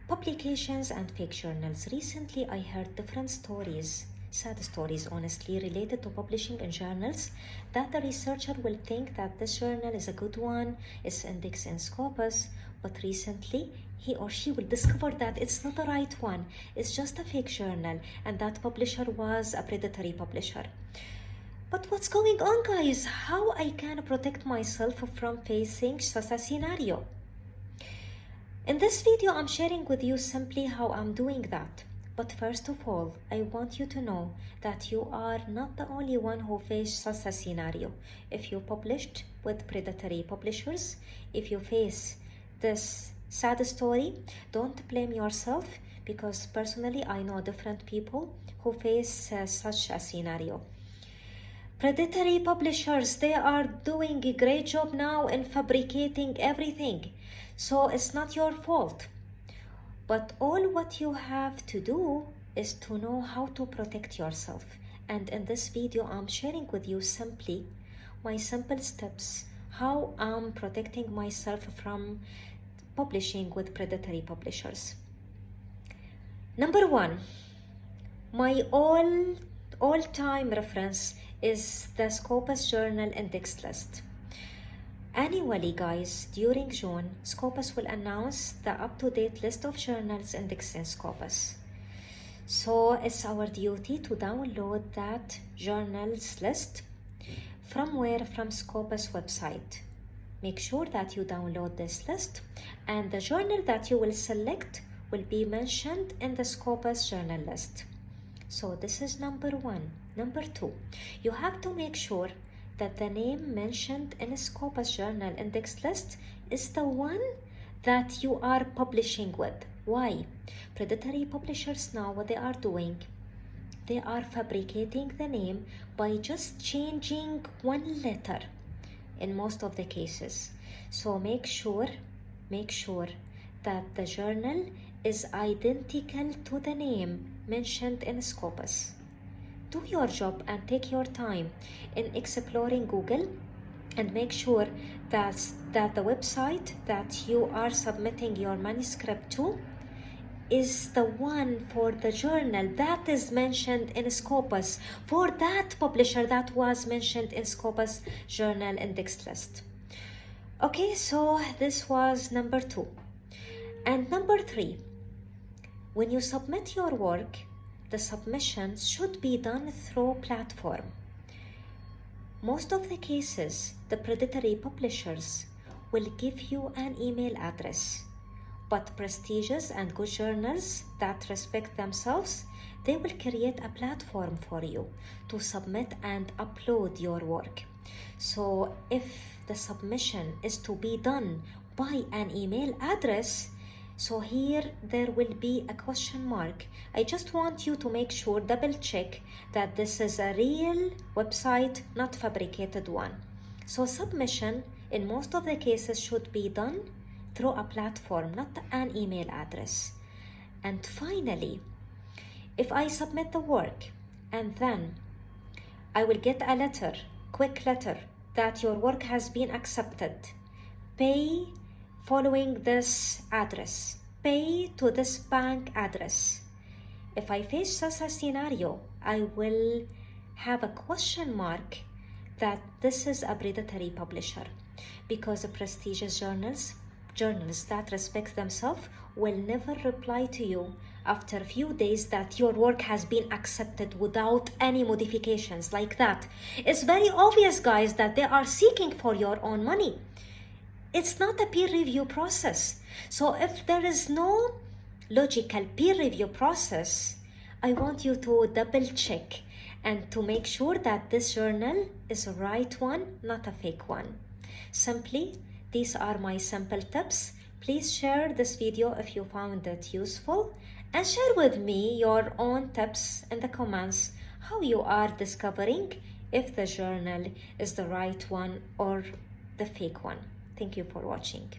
Publications and fake journals. Recently, I heard different stories, sad stories honestly, related to publishing in journals that the researcher will think that this journal is a good one, it's indexed in Scopus, but recently he or she will discover that it's not the right one, it's just a fake journal, and that publisher was a predatory publisher. But what's going on, guys? How I can protect myself from facing such a scenario? In this video, I'm sharing with you simply how I'm doing that. But first of all, I want you to know that you are not the only one who faced such a scenario. If you published with predatory publishers, if you face this sad story, don't blame yourself, because personally I know different people who face such a scenario. Predatory publishers, they are doing a great job now in fabricating everything. So it's not your fault. But all what you have to do is to know how to protect yourself. And in this video, I'm sharing with you simply my simple steps, how I'm protecting myself from publishing with predatory publishers. Number one, my all-time reference is the Scopus Journal Index List. Annually, guys, during June, Scopus will announce the up-to-date list of journals indexed in Scopus. So it's our duty to download that journals list from where? From Scopus website. Make sure that you download this list, and the journal that you will select will be mentioned in the Scopus journal list. So this is number one. Number two, you have to make sure that the name mentioned in a Scopus journal index list is the one that you are publishing with. Why? Predatory publishers now, what they are doing, they are fabricating the name by just changing one letter in most of the cases. So make sure that the journal is identical to the name mentioned in Scopus. Do your job and take your time in exploring Google, and make sure that the website that you are submitting your manuscript to is the one for the journal that is mentioned in Scopus, for that publisher that was mentioned in Scopus journal index list. Okay, so this was number two. And number three, when you submit your work, the submission should be done through platform. Most of the cases, the predatory publishers will give you an email address, but prestigious and good journals that respect themselves, they will create a platform for you to submit and upload your work. So if the submission is to be done by an email address, so here there will be a question mark. I just want you to make sure, double check that this is a real website, not fabricated one. So submission in most of the cases should be done through a platform, not an email address. And finally, if I submit the work and then I will get a letter, quick letter, that your work has been accepted, pay following this address, pay to this bank address. If I face such a scenario, I will have a question mark that this is a predatory publisher, because the prestigious journals that respect themselves will never reply to you after a few days that your work has been accepted without any modifications like that. It's very obvious, guys, that they are seeking for your own money. It's not a peer review process. So if there is no logical peer review process, I want you to double check and to make sure that this journal is the right one, not a fake one. Simply, these are my simple tips. Please share this video if you found it useful, and share with me your own tips in the comments, how you are discovering if the journal is the right one or the fake one. Thank you for watching.